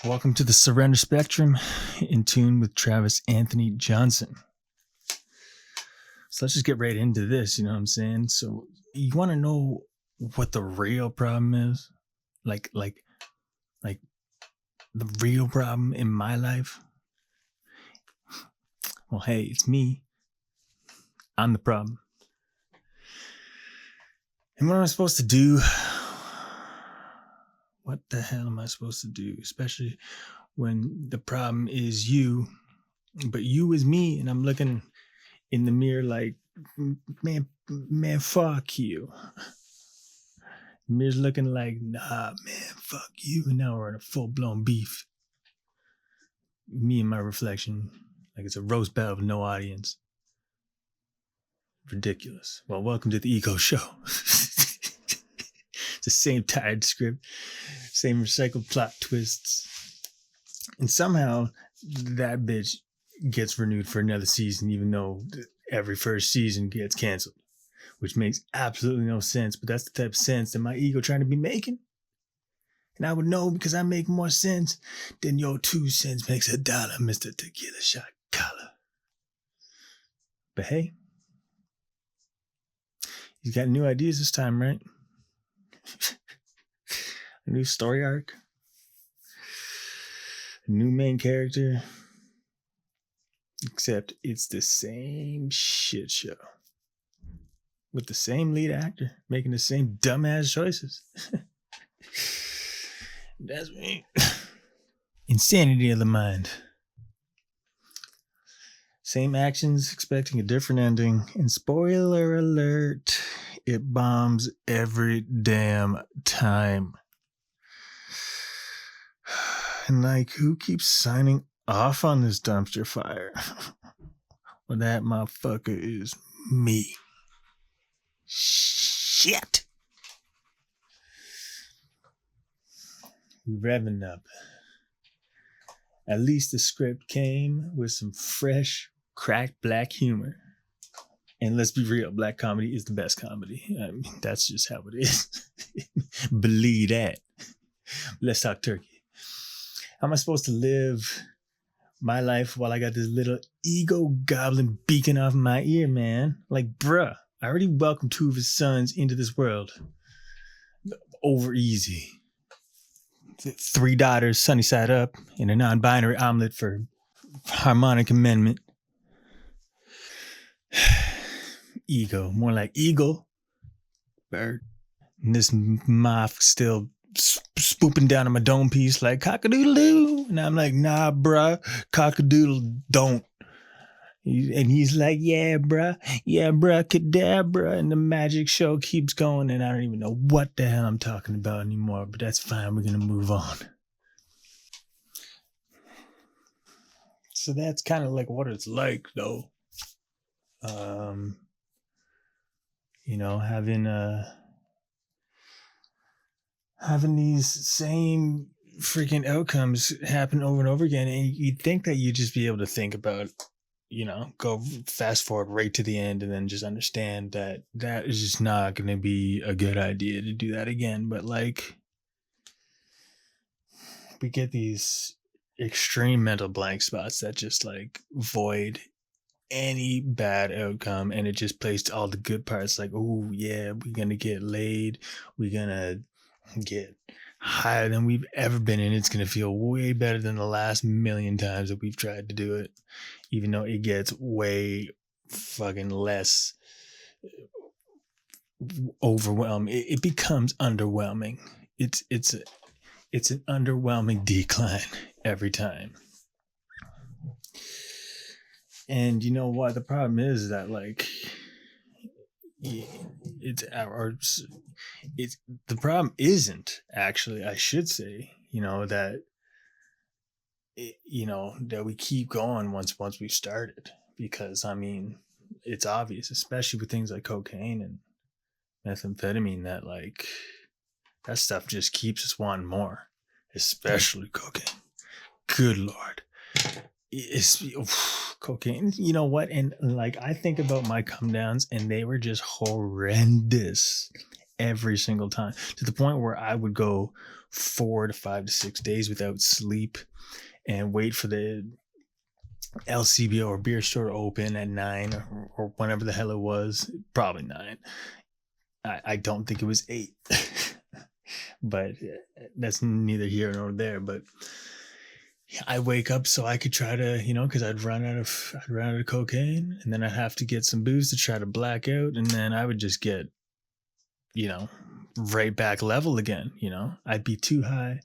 Welcome to the Surrender Spectrum, in tune with Travis Anthony Johnson. So let's just get right into this, you know what I'm saying? So you want to know what the real problem is? Like the real problem in my life? Well, hey, it's me. I'm the problem. And what am I supposed to do? What the hell am I supposed to do? Especially when the problem is you, but you is me, and I'm looking in the mirror like, man, fuck you. The mirror's looking like, nah, man, fuck you. And now we're in a full-blown beef. Me and my reflection, like it's a roast battle with no audience. Ridiculous. Well, welcome to the Ego Show. It's the same tired script, same recycled plot twists. And somehow that bitch gets renewed for another season, even though every first season gets canceled, which makes absolutely no sense. But that's the type of sense that my ego trying to be making. And I would know because I make more sense than your 2 cents makes $1, Mr. Tequila Shot Collar. But hey, he's got new ideas this time, right? A new story arc, a new main character, except it's the same shit show with the same lead actor making the same dumbass choices. That's me. Insanity of the mind. Same actions, expecting a different ending. And spoiler alert, it bombs every damn time. And like, who keeps signing off on this dumpster fire? Well, that motherfucker is me. Shit. Revving up. At least the script came with some fresh, cracked black humor. And let's be real, black comedy is the best comedy. I mean, that's just how it is. Believe that. Let's talk turkey. How am I supposed to live my life while I got this little ego goblin beacon off my ear, man? Like, bruh, I already welcomed 2 of his sons into this world. Over easy. 3 daughters, sunny side up, and a non-binary omelet for harmonic amendment. Ego, more like eagle. Bird. And this moth still spooping down on my dome piece like cock-a-doodle-doo. And I'm like, nah, bruh, cock-a-doodle don't. And he's like, yeah, bruh, cadabra. And the magic show keeps going, and I don't even know what the hell I'm talking about anymore, but that's fine. We're going to move on. So that's kind of like what it's like, though. Having these same freaking outcomes happen over and over again, and you'd think that you'd just be able to think about, go fast forward right to the end and then just understand that that is just not going to be a good idea to do that again. But like, we get these extreme mental blank spots that just like void any bad outcome, and it just plays to all the good parts. Like, oh yeah, we're going to get laid. We're going to get higher than we've ever been, and it's going to feel way better than the last million times that we've tried to do it, even though it gets way fucking less overwhelming. It becomes underwhelming. It's an underwhelming decline every time. And you know what? The problem is that like the problem isn't actually, I should say, that that we keep going once we've started, because I mean, it's obvious, especially with things like cocaine and methamphetamine, that like that stuff just keeps us wanting more, especially cocaine. Good Lord. It's cocaine, you know what? And like, I think about my come downs, and they were just horrendous every single time, to the point where I would go 4 to 5 to 6 days without sleep and wait for the LCBO or beer store to open at 9 or whenever the hell it was. Probably 9. I don't think it was 8. But that's neither here nor there. But I wake up so I could try to, because I'd run out of cocaine, and then I'd have to get some booze to try to black out, and then I would just get, right back level again. I'd be too high,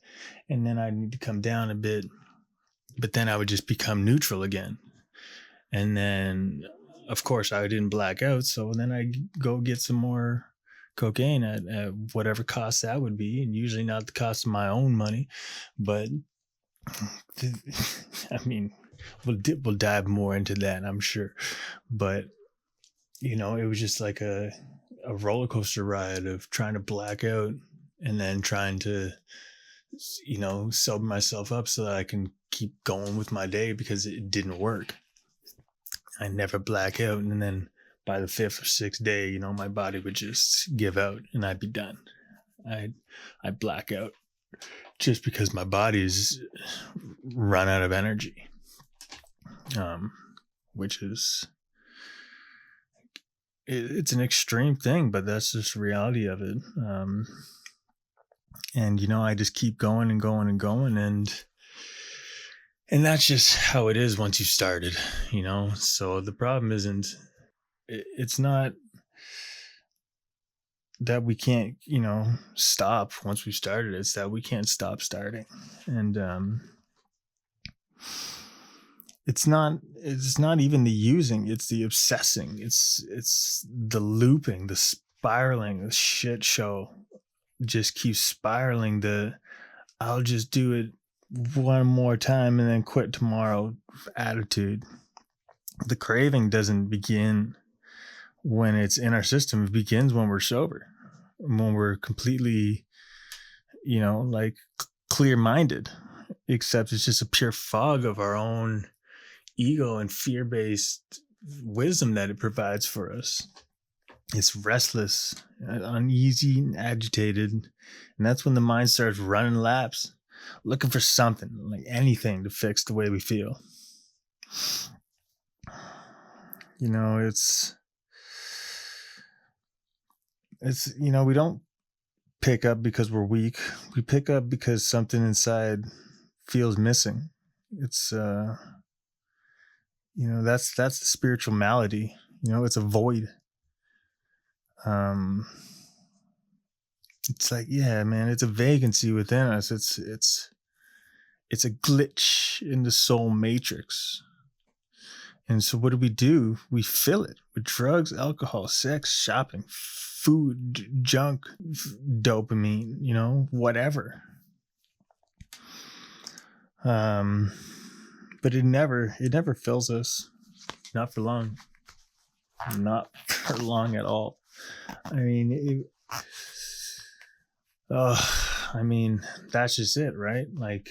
and then I'd need to come down a bit, but then I would just become neutral again. And then, of course, I didn't black out, so then I'd go get some more cocaine at whatever cost that would be, and usually not the cost of my own money, but I mean, we'll dive more into that, I'm sure. But it was just like a roller coaster ride of trying to black out and then trying to sober myself up so that I can keep going with my day, because it didn't work. I never black out, and then by the 5th or 6th day, my body would just give out and I'd be done. I'd black out just because my body's run out of energy, which is, it's an extreme thing, but that's just the reality of it. And I just keep going and going and going, and that's just how it is once you started, so the problem isn't, it's not that we can't, stop once we started. It's that we can't stop starting. And it's not even the using, it's the obsessing. It's the looping, the spiraling, the shit show just keeps spiraling. I'll just do it one more time and then quit tomorrow attitude. The craving doesn't begin when it's in our system. It begins when we're sober, when we're completely, like clear-minded, except it's just a pure fog of our own ego and fear-based wisdom that it provides for us. It's restless, uneasy, and agitated, and that's when the mind starts running laps, looking for something, like anything, to fix the way we feel. It's we don't pick up because we're weak. We pick up because something inside feels missing. It's that's the spiritual malady. It's a void. It's like, yeah, man, it's a vacancy within us. It's a glitch in the soul matrix. And so what do? We fill it with drugs, alcohol, sex, shopping, food, junk, dopamine, whatever. But it never fills us. Not for long. Not for long at all. I mean, that's just it, right? Like,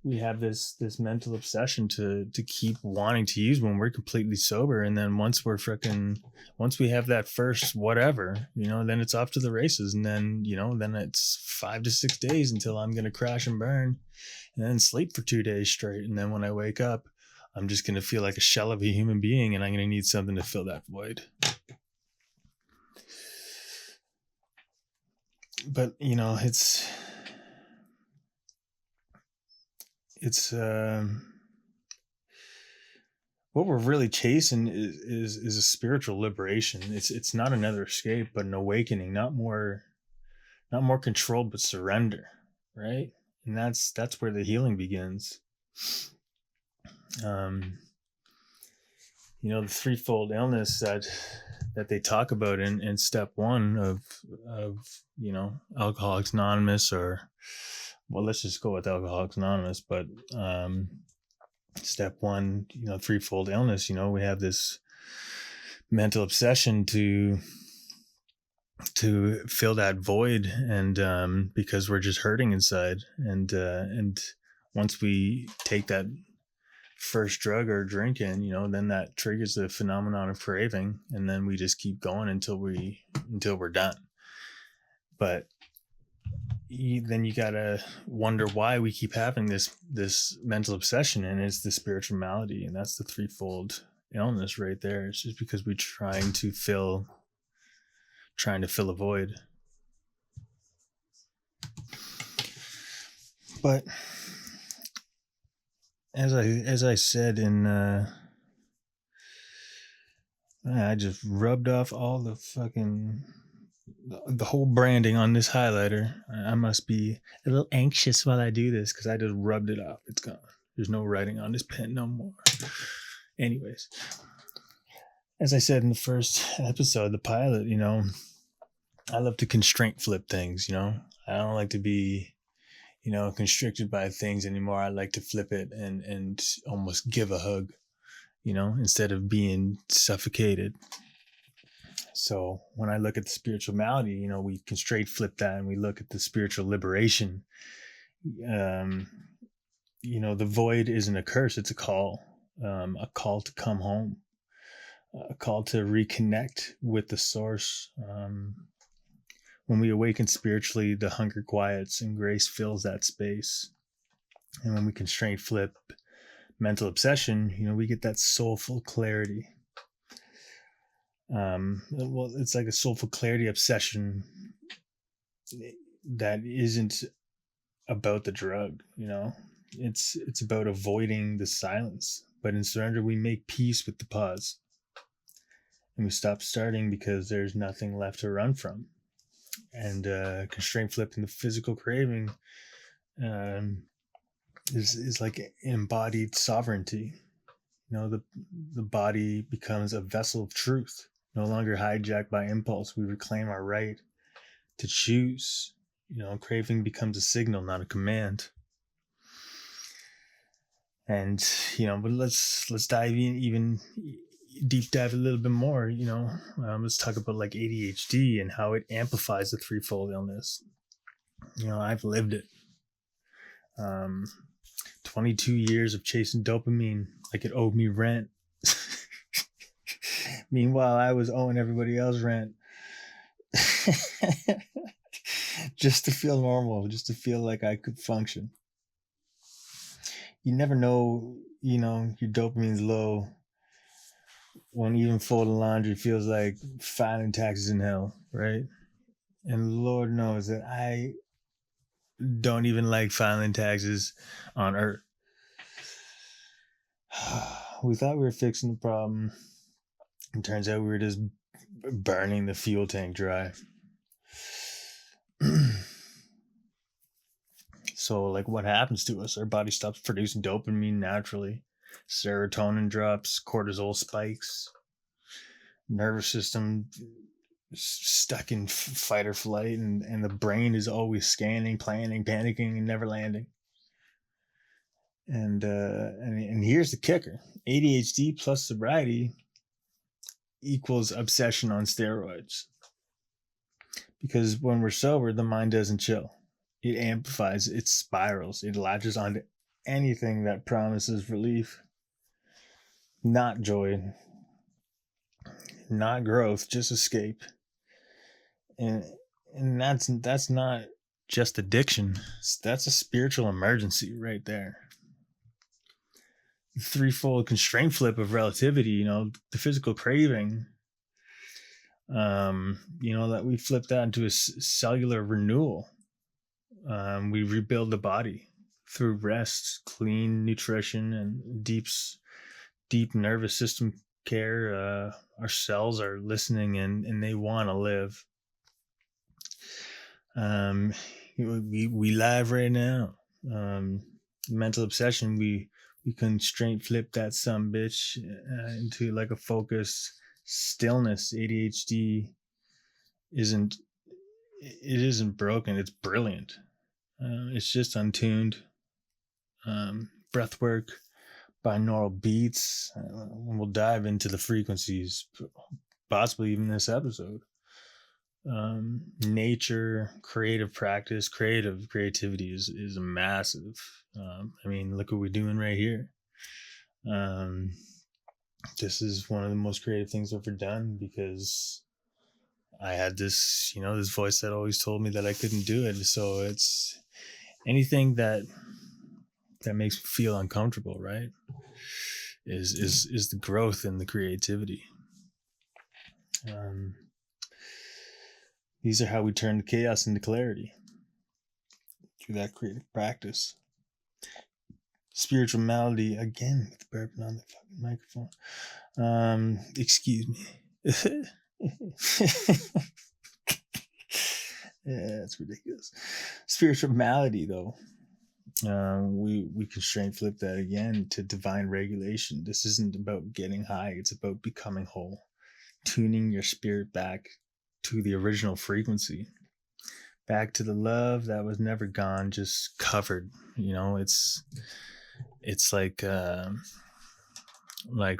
we have this mental obsession to keep wanting to use when we're completely sober, and then once we have that first whatever, then it's off to the races, and then then it's 5 to 6 days until I'm gonna crash and burn, and then sleep for 2 days straight, and then when I wake up, I'm just gonna feel like a shell of a human being, and I'm gonna need something to fill that void. But it's what we're really chasing is a spiritual liberation. It's not another escape, but an awakening. Not more control, but surrender, right? And that's where the healing begins. The threefold illness that they talk about in step 1 of Alcoholics Anonymous, or, well, let's just go with Alcoholics Anonymous, but step 1, threefold illness, we have this mental obsession to fill that void, and because we're just hurting inside, and once we take that first drug or drink in, then that triggers the phenomenon of craving, and then we just keep going until we're done. But then you gotta wonder why we keep having this mental obsession, and it's the spiritual malady, and that's the threefold illness right there. It's just because we're trying to fill a void. But as I said in I just rubbed off all the whole branding on this highlighter. I must be a little anxious while I do this because I just rubbed it off. It's gone. There's no writing on this pen no more. Anyways, as I said in the first episode, the pilot, I love to constraint flip things, I don't like to be, constricted by things anymore. I like to flip it and almost give a hug, instead of being suffocated. So when I look at the spiritual malady, we constraint flip that, and we look at the spiritual liberation. The void isn't a curse, it's a call to come home, a call to reconnect with the source. When we awaken spiritually, the hunger quiets and grace fills that space. And when we constraint flip mental obsession, we get that soulful clarity. It's like a soulful clarity obsession that isn't about the drug, it's about avoiding the silence. But in surrender, we make peace with the pause, and we stop starting because there's nothing left to run from. And constraint flipping the physical craving is like embodied sovereignty. The body becomes a vessel of truth, no longer hijacked by impulse. We reclaim our right to choose. Craving becomes a signal, not a command. And but let's dive in, even deep dive a little bit more. Let's talk about like ADHD and how it amplifies the threefold illness. I've lived it. 22 years of chasing dopamine like it owed me rent. Meanwhile, I was owing everybody else rent. Just to feel normal, just to feel like I could function. You never know, your dopamine's low when even folding laundry feels like filing taxes in hell, right? And Lord knows that I don't even like filing taxes on earth. We thought we were fixing the problem. It turns out we were just burning the fuel tank dry. So, like, what happens to us? Our body stops producing dopamine naturally. Serotonin drops, cortisol spikes, nervous system stuck in fight or flight, and the brain is always scanning, planning, panicking, and never landing. And here's the kicker: ADHD plus sobriety equals obsession on steroids. Because when we're sober, the mind doesn't chill. It amplifies, it spirals, it latches onto anything that promises relief. Not joy, not growth, just escape. And that's not just addiction. That's a spiritual emergency right there. The threefold constraint flip of relativity, the physical craving, that we flip that into a cellular renewal. We rebuild the body through rest, clean nutrition, and deep nervous system care. Our cells are listening and they want to live. We live right now. Mental obsession, we constraint flip that sumbitch into like a focused stillness. ADHD isn't broken, it's brilliant. It's just untuned. Breath work, binaural beats. We'll dive into the frequencies, possibly even this episode. Nature, creative practice, creativity is massive. Look what we're doing right here. This is one of the most creative things I've ever done because I had this, this voice that always told me that I couldn't do it. So it's anything that makes me feel uncomfortable, right? Is the growth and the creativity. These are how we turn chaos into clarity through that creative practice. Spiritual malady, again with the burping on the fucking microphone. Excuse me. Yeah, that's ridiculous. Spiritual malady, though. We can straight flip that again to divine regulation. This isn't about getting high, it's about becoming whole, tuning your spirit back to the original frequency, back to the love that was never gone, just covered. It's like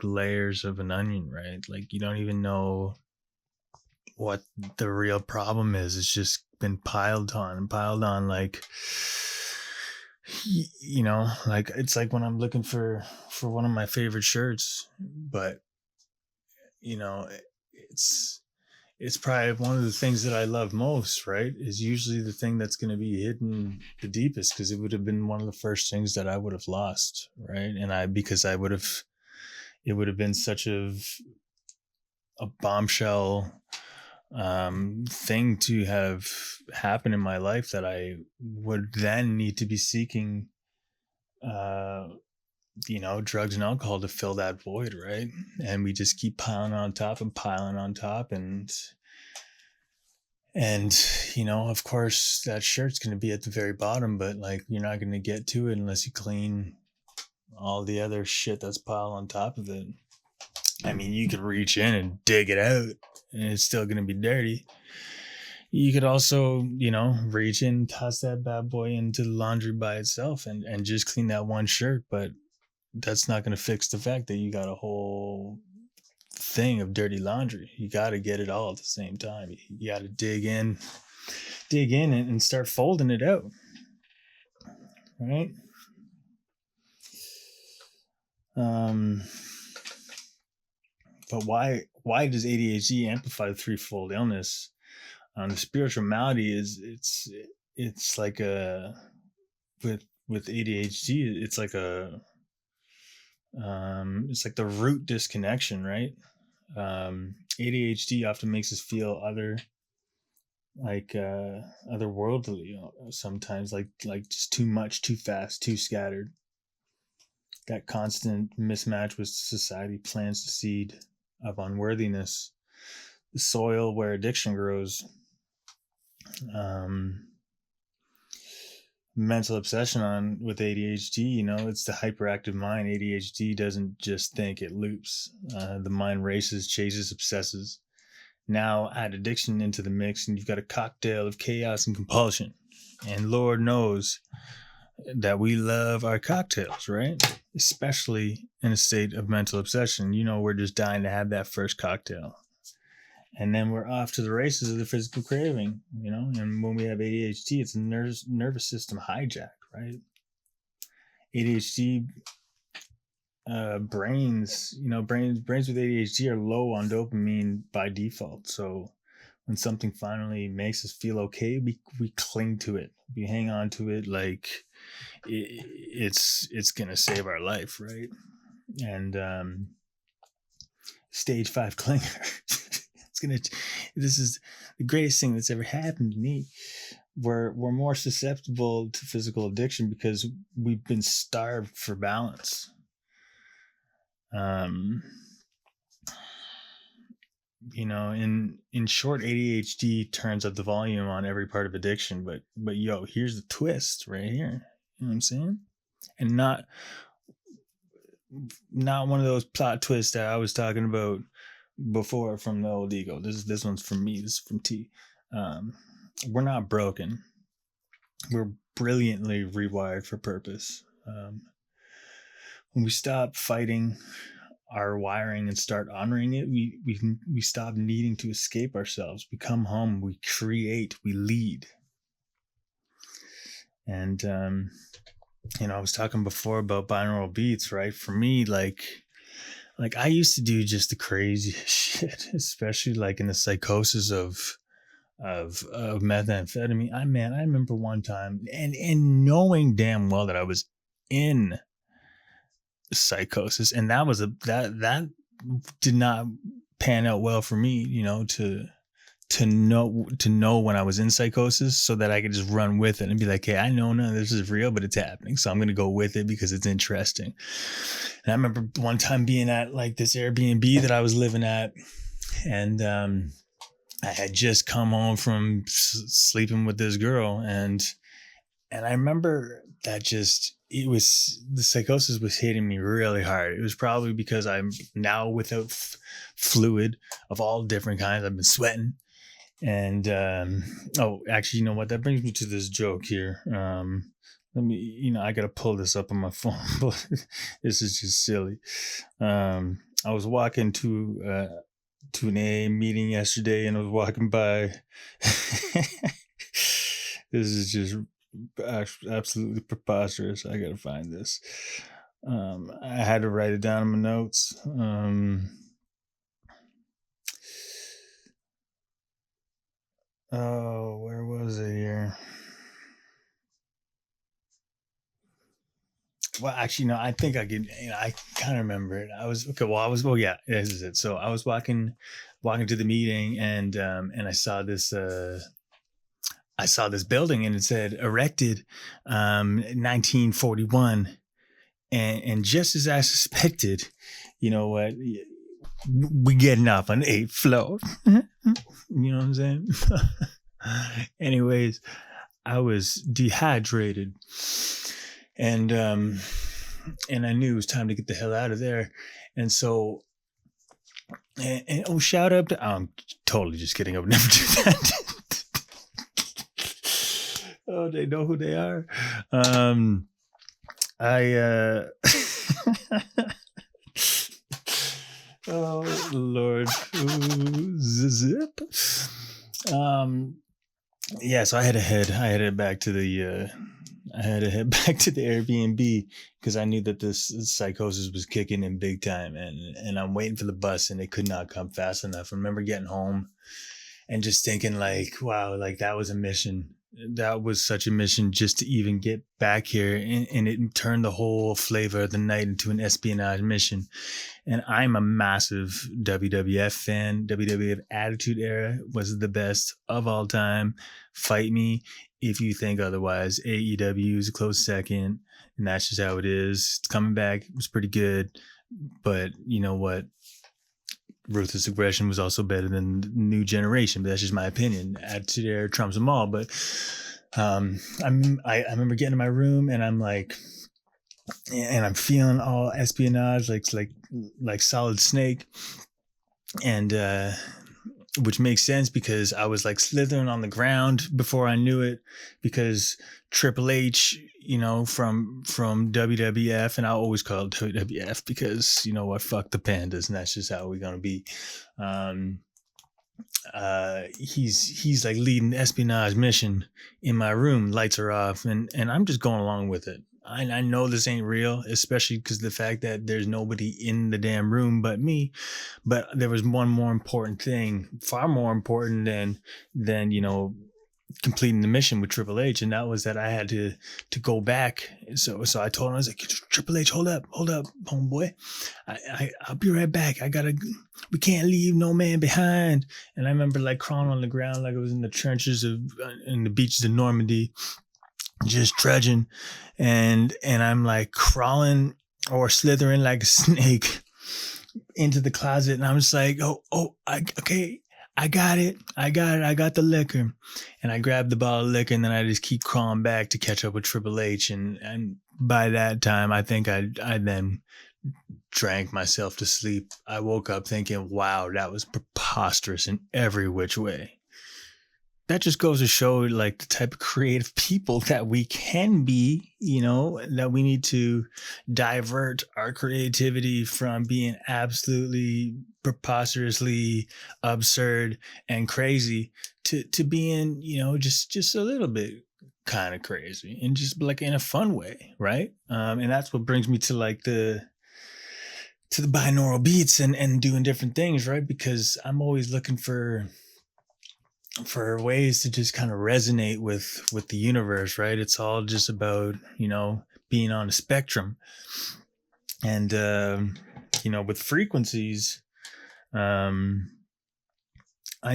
layers of an onion, right? Like you don't even know what the real problem is. It's just been piled on and piled on, like like it's like when I'm looking for one of my favorite shirts, but it's probably one of the things that I love most, right? Is usually the thing that's going to be hidden the deepest, because it would have been one of the first things that I would have lost, right? And it would have been such a bombshell thing to have happen in my life that I would then need to be seeking drugs and alcohol to fill that void, right? And we just keep piling on top and piling on top, and of course that shirt's going to be at the very bottom, but like you're not going to get to it unless you clean all the other shit that's piled on top of it. I mean, you could reach in and dig it out and it's still going to be dirty. You could also, reach in, toss that bad boy into the laundry by itself and just clean that one shirt, but that's not going to fix the fact that you got a whole thing of dirty laundry. You got to get it all at the same time. You got to dig in and start folding it out, right? But why does ADHD amplify the threefold illness? The spiritual malady is it's like a with ADHD, it's like it's like the root disconnection, right? ADHD often makes us feel otherworldly sometimes, like just too much, too fast, too scattered. That constant mismatch with society plants the seed of unworthiness, the soil where addiction grows. Mental obsession with ADHD, it's the hyperactive mind. ADHD doesn't just think, it loops. The mind races, chases, obsesses. Now add addiction into the mix and you've got a cocktail of chaos and compulsion. And Lord knows that we love our cocktails, right? Especially in a state of mental obsession. We're just dying to have that first cocktail. And then we're off to the races of the physical craving, and when we have ADHD, it's a nervous system hijack, right? ADHD brains with ADHD are low on dopamine by default. So when something finally makes us feel okay, we cling to it. We hang on to it like it's going to save our life, right? And stage 5 clinger. This is the greatest thing that's ever happened to me. We're more susceptible to physical addiction because we've been starved for balance. In short, ADHD turns up the volume on every part of addiction, but here's the twist right here. You know what I'm saying? And not one of those plot twists that I was talking about before from the old ego. This one's from me. This is from T. We're not broken. We're brilliantly rewired for purpose. When we stop fighting our wiring and start honoring it, we stop needing to escape ourselves. We come home, we create, we lead. And I was talking before about binaural beats, right? For me, like like I used to do just the craziest shit, especially like in the psychosis of methamphetamine. I remember one time and knowing damn well that I was in psychosis, and that was that did not pan out well for me, to know when I was in psychosis, so that I could just run with it and be like, hey, I know none of this is real, but it's happening, so I'm gonna go with it because it's interesting. And I remember one time being at like this Airbnb that I was living at, and I had just come home from sleeping with this girl, and I remember that the psychosis was hitting me really hard. It was probably because I'm now without fluid of all different kinds. I've been sweating. And, actually, you know what? That brings me to this joke here. Let me, I got to pull this up on my phone, but this is just silly. I was walking to an AA meeting yesterday, and I was walking by. This is just absolutely preposterous. I gotta find this. I had to write it down in my notes. Where was it here? Well, actually, no, I think I can. I kind of remember it. Yeah, this is it. So I was walking to the meeting, and I saw this. I saw this building, and it said erected 1941, and just as I suspected, you know what, we getting off on the 8th floor. You know what I'm saying? Anyways, I was dehydrated, and I knew it was time to get the hell out of there, and so. Shout out to, I'm totally just kidding. I would never do that. Oh, they know who they are. Oh Lord. Ooh, zip. Yeah, so I had to head back to the Airbnb because I knew that this psychosis was kicking in big time, and I'm waiting for the bus, and it could not come fast enough. I remember getting home and just thinking like, wow, like that was a mission. That was such a mission just to even get back here, and it turned the whole flavor of the night into an espionage mission. And I'm a massive WWF fan. WWF Attitude Era was the best of all time. Fight me if you think otherwise. AEW is a close second, and that's just how it is. It's coming back. It was pretty good, but you know what? Ruthless Aggression was also better than the New Generation, but that's just my opinion. Attitude Era trumps them all. But I remember getting in my room, and I'm like, and I'm feeling all espionage, like Solid Snake, and which makes sense because I was like slithering on the ground before I knew it, because Triple H, from WWF, and I'll always call it WWF because you know what, fuck the pandas, and that's just how we're gonna be. He's like leading the espionage mission in my room. Lights are off, and I'm just going along with it. I know this ain't real, especially because the fact that there's nobody in the damn room but me. But there was one more important thing, far more important than completing the mission with Triple H, and that was that I had to go back. So I told him, I was like, Triple H, hold up, homeboy. I'll be right back. We can't leave no man behind. And I remember like crawling on the ground like I was in the trenches in the beaches of Normandy, just trudging, and I'm like crawling or slithering like a snake into the closet, and I'm just like, okay, I got it. I got the liquor, and I grabbed the bottle of liquor, and then I just keep crawling back to catch up with Triple H, and by that time, I think I then drank myself to sleep. I woke up thinking, wow, that was preposterous in every which way. That just goes to show like the type of creative people that we can be, that we need to divert our creativity from being absolutely preposterously absurd and crazy to being, just a little bit kind of crazy, and just like in a fun way. Right. And that's what brings me to like the the binaural beats and doing different things, right? Because I'm always looking for ways to just kind of resonate with the universe, right? It's all just about, being on a spectrum. And with frequencies, I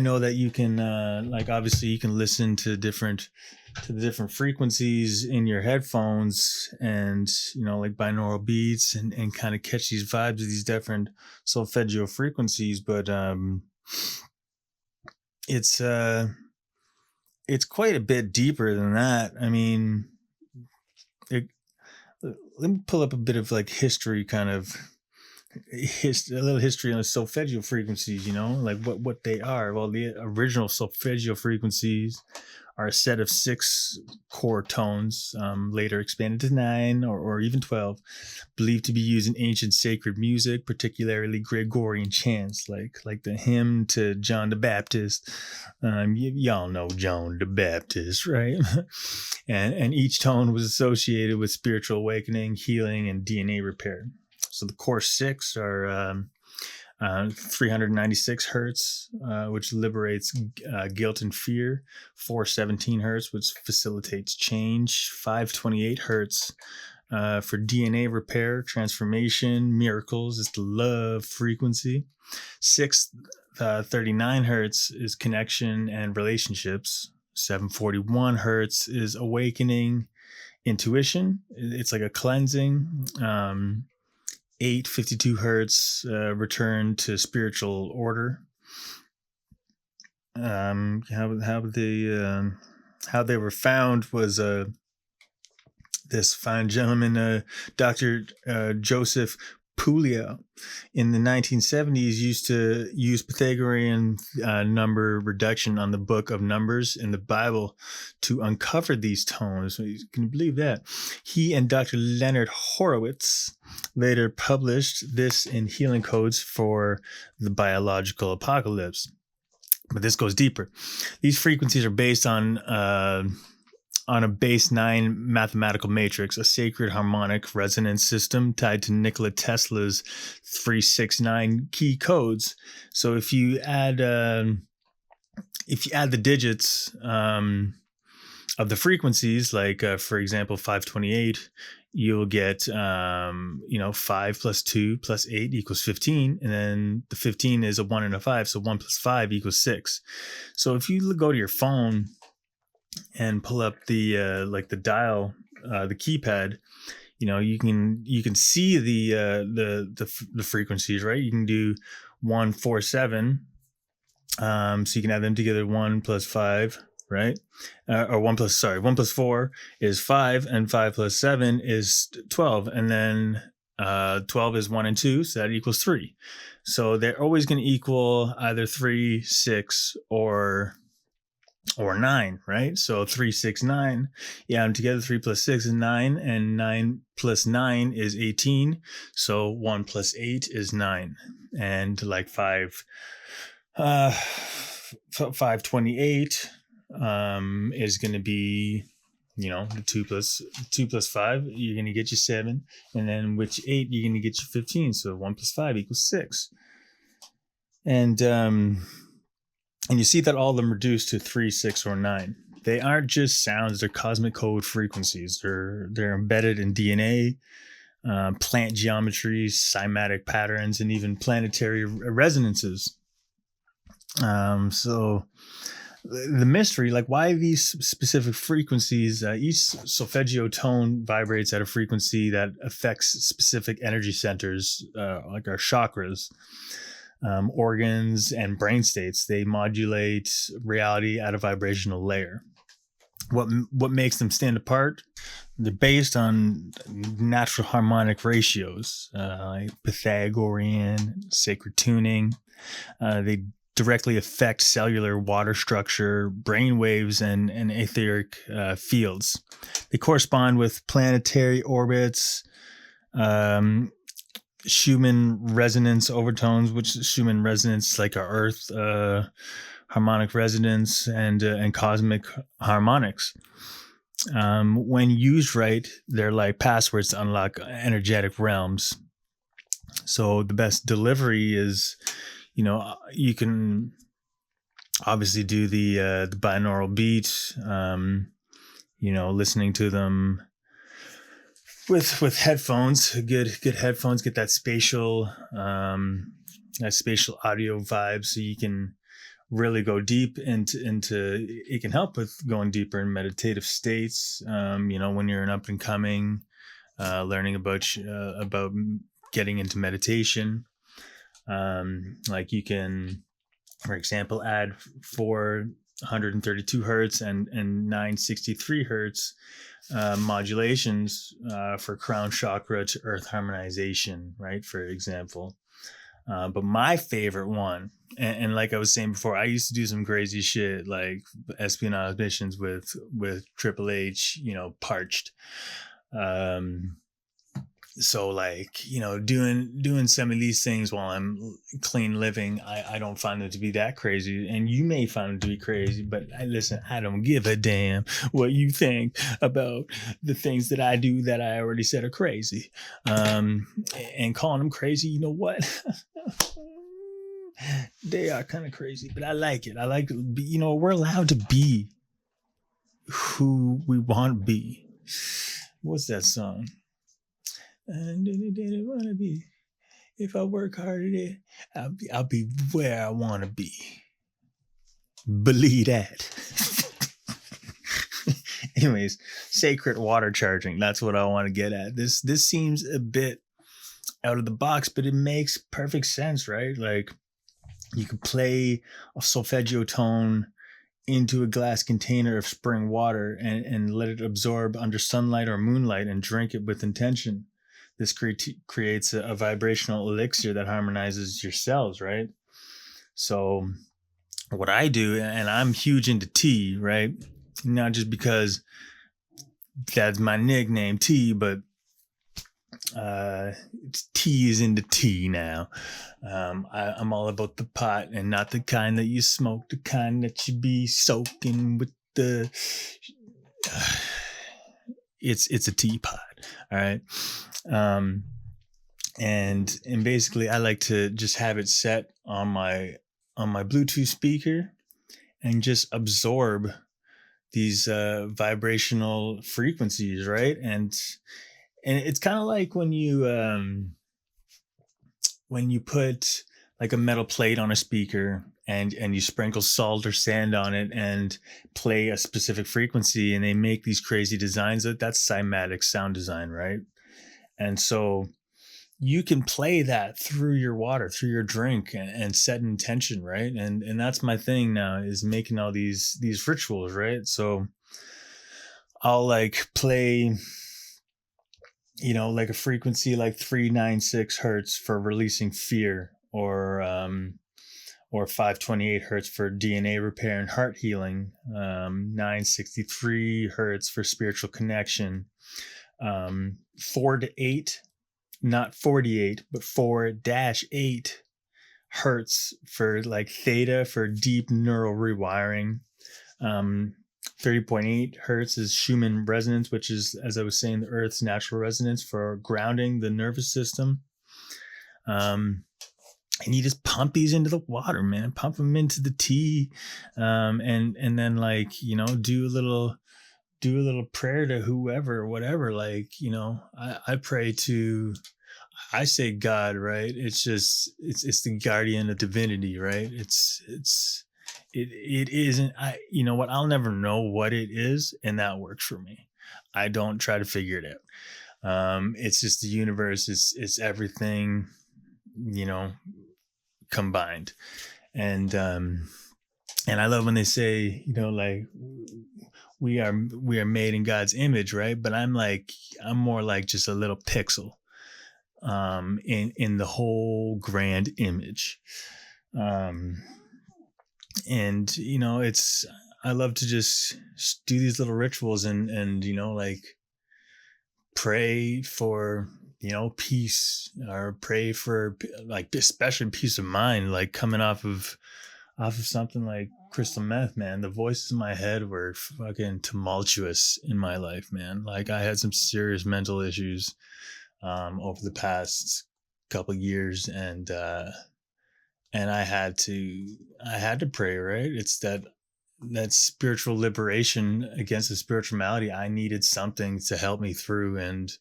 know that you can obviously you can listen to the different frequencies in your headphones, and like binaural beats, and kind of catch these vibes of these different solfeggio frequencies. But it's quite a bit deeper than that. I mean, let me pull up a bit of like history, kind of a little history on the solfeggio frequencies, like what they are. Well, the original solfeggio frequencies are a set of 6 core tones, later expanded to 9 or even 12, believed to be used in ancient sacred music, particularly Gregorian chants, like the hymn to John the Baptist. Y'all know John the Baptist, right? and each tone was associated with spiritual awakening, healing, and DNA repair. So the core 6 are 396 hertz, which liberates guilt and fear. 417 hertz, which facilitates change. 528 hertz for DNA repair, transformation, miracles. It's the love frequency. 639 hertz is connection and relationships. 741 hertz is awakening, intuition. It's like a cleansing. 852 hertz, return to spiritual order. How they were found was this fine gentleman, Dr. Joseph Puglia, in the 1970s used to use Pythagorean number reduction on the book of Numbers in the Bible to uncover these tones. Can you believe that? He and Dr. Leonard Horowitz later published this in Healing Codes for the Biological Apocalypse. But this goes deeper. These frequencies are based on a base 9 mathematical matrix, a sacred harmonic resonance system tied to Nikola Tesla's 369 key codes. So if you add the digits of the frequencies, like for example 528, you'll get 5 plus 2 plus 8 equals 15, and then the 15 is a 1 and a 5, so 1 plus 5 equals 6. So if you go to your phone and pull up the the dial, the keypad, you can see the frequencies, right? You can do 147, so you can add them together. 1 plus 5, right? Or 1 plus 4 is 5, and 5 plus 7 is 12, and then 12 is 1 and 2, so that equals 3. So they're always going to equal either 3, 6, or 9, right? So 3, 6, 9. Yeah, and together 3 plus 6 is 9, and 9 plus 9 is 18. So 1 plus 8 is 9. And like 528 is going to be, the 2 plus 5, you're going to get you 7. And then with 8, you're going to get you 15. So 1 plus 5 equals 6. And you see that all of them reduce to 3, 6, or 9. They aren't just sounds; they're cosmic code frequencies. They're embedded in DNA, plant geometries, cymatic patterns, and even planetary resonances. So the mystery, like why these specific frequencies, each solfeggio tone vibrates at a frequency that affects specific energy centers, like our chakras. Organs and brain states. They modulate reality at a vibrational layer. What makes them stand apart? They're based on natural harmonic ratios, like Pythagorean, sacred tuning. They directly affect cellular water structure, brain waves, and etheric fields. They correspond with planetary orbits, Schumann resonance overtones, which Schumann resonance like our Earth harmonic resonance, and cosmic harmonics. When used right, they're like passwords to unlock energetic realms. So the best delivery is, you can obviously do the binaural beat, listening to them with headphones, good headphones, get that spatial audio vibe, so you can really go deep into it. Can help with going deeper in meditative states, when you're an up and coming, learning about getting into meditation. Like you can, for example, add 432 hertz and 963 hertz modulations for crown chakra to earth harmonization, right? For example. But my favorite one, and like I was saying before, I used to do some crazy shit like espionage missions with Triple H, parched. So like, doing some of these things while I'm clean living, I don't find them to be that crazy, and you may find them to be crazy, but listen, I don't give a damn what you think about the things that I do that I already said are crazy. And calling them crazy, you know what? They are kind of crazy, but I like it. I like, we're allowed to be who we want to be. What's that song? And didn't want to be. If I work hard at it, I'll be where I want to be. Believe that. Anyways, sacred water charging. That's what I want to get at. This seems a bit out of the box, but it makes perfect sense, right? Like you could play a solfeggio tone into a glass container of spring water and let it absorb under sunlight or moonlight and drink it with intention. This creates a vibrational elixir that harmonizes your cells, right? So what I do, and I'm huge into tea, right? Not just because that's my nickname, tea, but tea is into tea now. I'm all about the pot, and not the kind that you smoke, the kind that you be soaking with the... It's a teapot, all right? And basically I like to just have it set on my Bluetooth speaker and just absorb these vibrational frequencies, right? And it's kind of like when you put like a metal plate on a speaker and you sprinkle salt or sand on it and play a specific frequency, and they make these crazy designs. That's cymatic sound design, right? And so you can play that through your water, through your drink, and set an intention, right? And that's my thing now, is making all these rituals, right? So I'll like play, like a frequency like 396 hertz for releasing fear, or 528 hertz for DNA repair and heart healing, 963 hertz for spiritual connection, 4 to 8, not 48, but 4-8 hertz for like theta for deep neural rewiring. 30.8 hertz is Schumann resonance, which is, as I was saying, the Earth's natural resonance for grounding the nervous system. And you just pump these into the water, man. Pump them into the tea, and then like, do a little prayer to whoever, whatever. Like, I pray to, I say God, right? It's just, it's the guardian of divinity, right? It isn't, you know what? I'll never know what it is, and that works for me. I don't try to figure it out. It's just the universe. It's everything, combined. And I love when they say, like, we are made in God's image, right? But I'm more like just a little pixel in the whole grand image. And I love to just do these little rituals and like pray for peace, or pray for like especially peace of mind, like coming off of something like crystal meth, man. The voices in my head were fucking tumultuous in my life, man. Like I had some serious mental issues over the past couple years, and I had to pray, right? It's that spiritual liberation against the spiritual malady. I needed something to help me through, and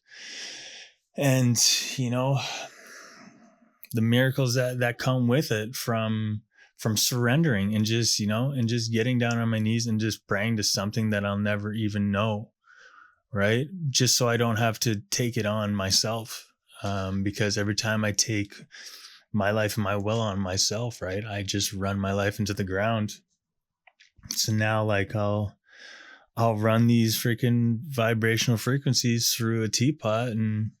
you know, the miracles that come with it from surrendering and just, and just getting down on my knees and just praying to something that I'll never even know, right? Just so I don't have to take it on myself. Because every time I take my life and my will on myself, right, I just run my life into the ground. So now, like, I'll run these freaking vibrational frequencies through a teapot, and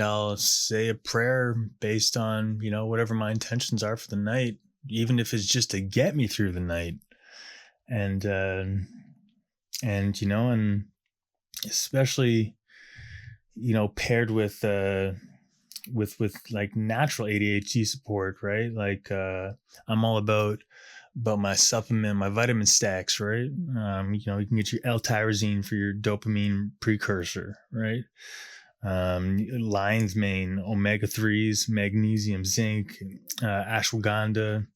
I'll say a prayer based on, whatever my intentions are for the night, even if it's just to get me through the night. And and especially, paired with like natural ADHD support, right? Like, I'm all about my supplement, my vitamin stacks, right? You can get your L-tyrosine for your dopamine precursor, right? Lion's mane, omega-3s, magnesium, zinc, ashwagandha,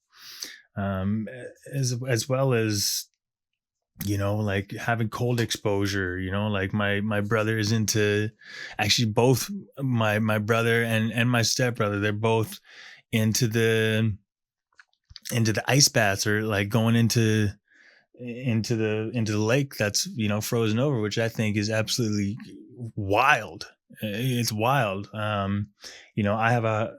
as well as, like having cold exposure, like my brother is into, actually both my brother and my stepbrother, they're both into the ice baths, or like going into the lake that's, frozen over, which I think is absolutely wild. It's wild. I have a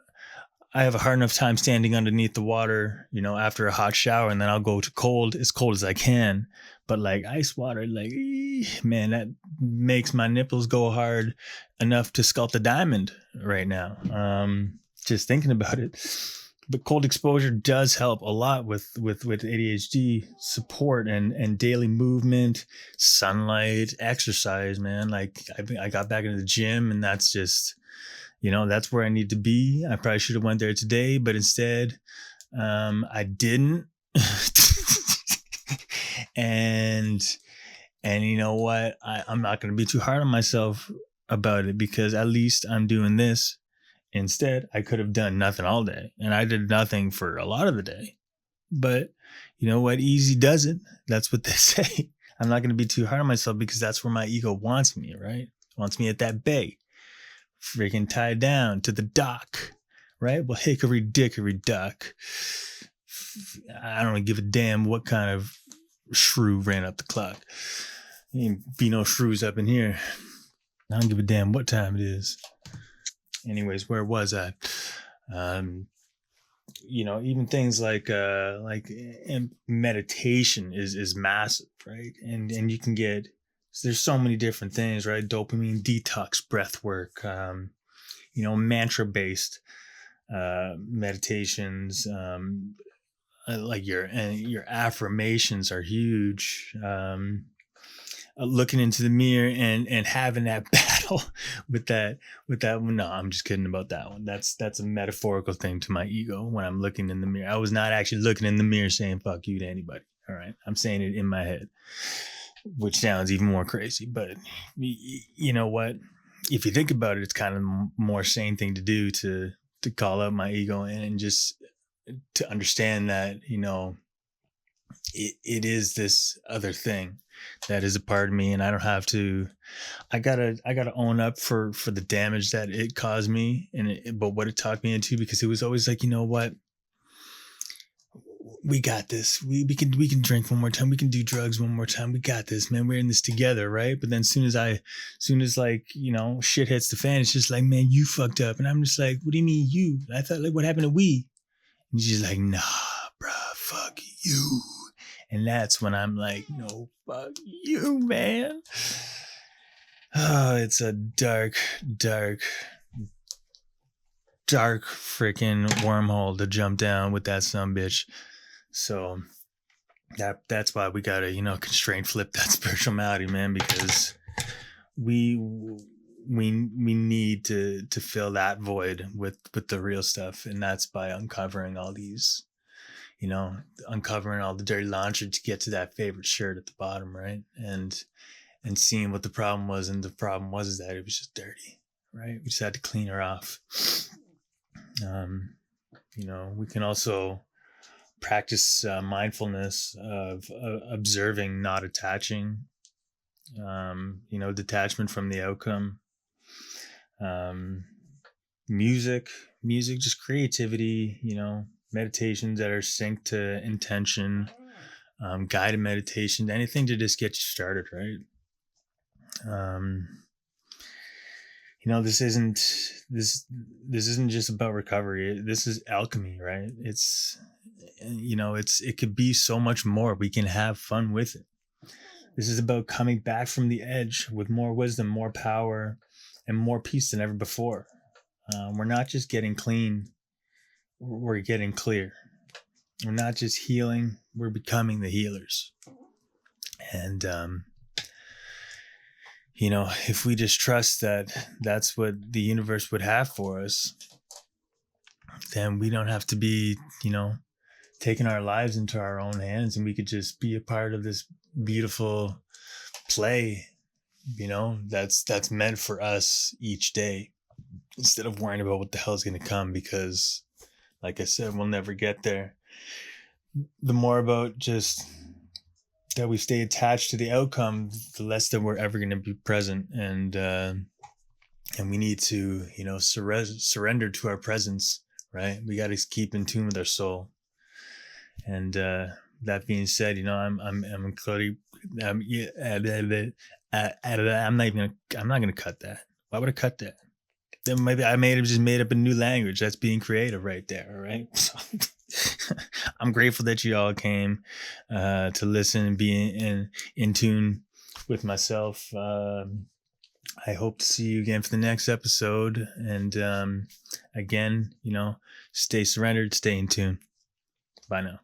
hard enough time standing underneath the water, after a hot shower, and then I'll go to as cold as I can. But like ice water, like, man, that makes my nipples go hard enough to sculpt a diamond right now. Just thinking about it. But cold exposure does help a lot with ADHD support and daily movement, sunlight, exercise, man. Like, I got back into the gym, and that's just, that's where I need to be. I probably should have went there today, but instead, I didn't. and you know what? I'm not going to be too hard on myself about it, because at least I'm doing this. Instead, I could have done nothing all day, and I did nothing for a lot of the day. But you know what? Easy does it. That's what they say. I'm not going to be too hard on myself, because that's where my ego wants me, right? Wants me at that bay, freaking tied down to the dock, right? Well, hickory dickory dock. I don't give a damn what kind of shrew ran up the clock. Ain't be no shrews up in here. I don't give a damn what time it is. Anyways, where was I? Even things like meditation is massive, right? And you can get, there's so many different things, right? Dopamine detox, breath work, mantra based meditations, like your affirmations are huge. Looking into the mirror and having that battle with that one. No, I'm just kidding about that one. That's a metaphorical thing to my ego when I'm looking in the mirror. I was not actually looking in the mirror saying fuck you to anybody. All right. I'm saying it in my head, which sounds even more crazy. But you know what? If you think about it, it's kind of a more sane thing to do, to call out my ego and just to understand that, it is this other thing that is a part of me, and I don't have to. I gotta own up for the damage that it caused me, but what it talked me into, because it was always like, you know what, we got this. We can drink one more time. We can do drugs one more time. We got this, man. We're in this together, right? But then soon as like, shit hits the fan, it's just like, man, you fucked up, and I'm just like, what do you mean you? I thought, like, what happened to we? And she's like, nah, bruh, fuck you. And that's when I'm like, no, fuck you, man. Oh, it's a dark freaking wormhole to jump down with that sumbitch. So that's why we gotta, constrain flip that spiritual malady, man, because we need to fill that void with the real stuff, and that's by uncovering all these, uncovering all the dirty laundry to get to that favorite shirt at the bottom, right? And seeing what the problem was, and the problem was that it was just dirty, right? We just had to clean her off. We can also practice mindfulness of observing, not attaching, detachment from the outcome. Music, just creativity, meditations that are synced to intention, guided meditation, anything to just get you started, right? This isn't just about recovery. This is alchemy, right? It could be so much more. We can have fun with it. This is about coming back from the edge with more wisdom, more power, and more peace than ever before. We're not just getting clean, we're getting clear. We're not just healing, we're becoming the healers. And, if we just trust that that's what the universe would have for us, then we don't have to be, taking our lives into our own hands, and we could just be a part of this beautiful play, that's meant for us each day, instead of worrying about what the hell is going to come, because like I said, we'll never get there. The more about just that we stay attached to the outcome, the less that we're ever going to be present. And we need to, surrender to our presence, right? We got to keep in tune with our soul. And that being said, I'm clearly, I'm not gonna cut that. Why would I cut that? Then maybe I just made up a new language. That's being creative right there. All right. So, I'm grateful that you all came to listen and be in tune with myself. I hope to see you again for the next episode. And again, stay surrendered, stay in tune. Bye now.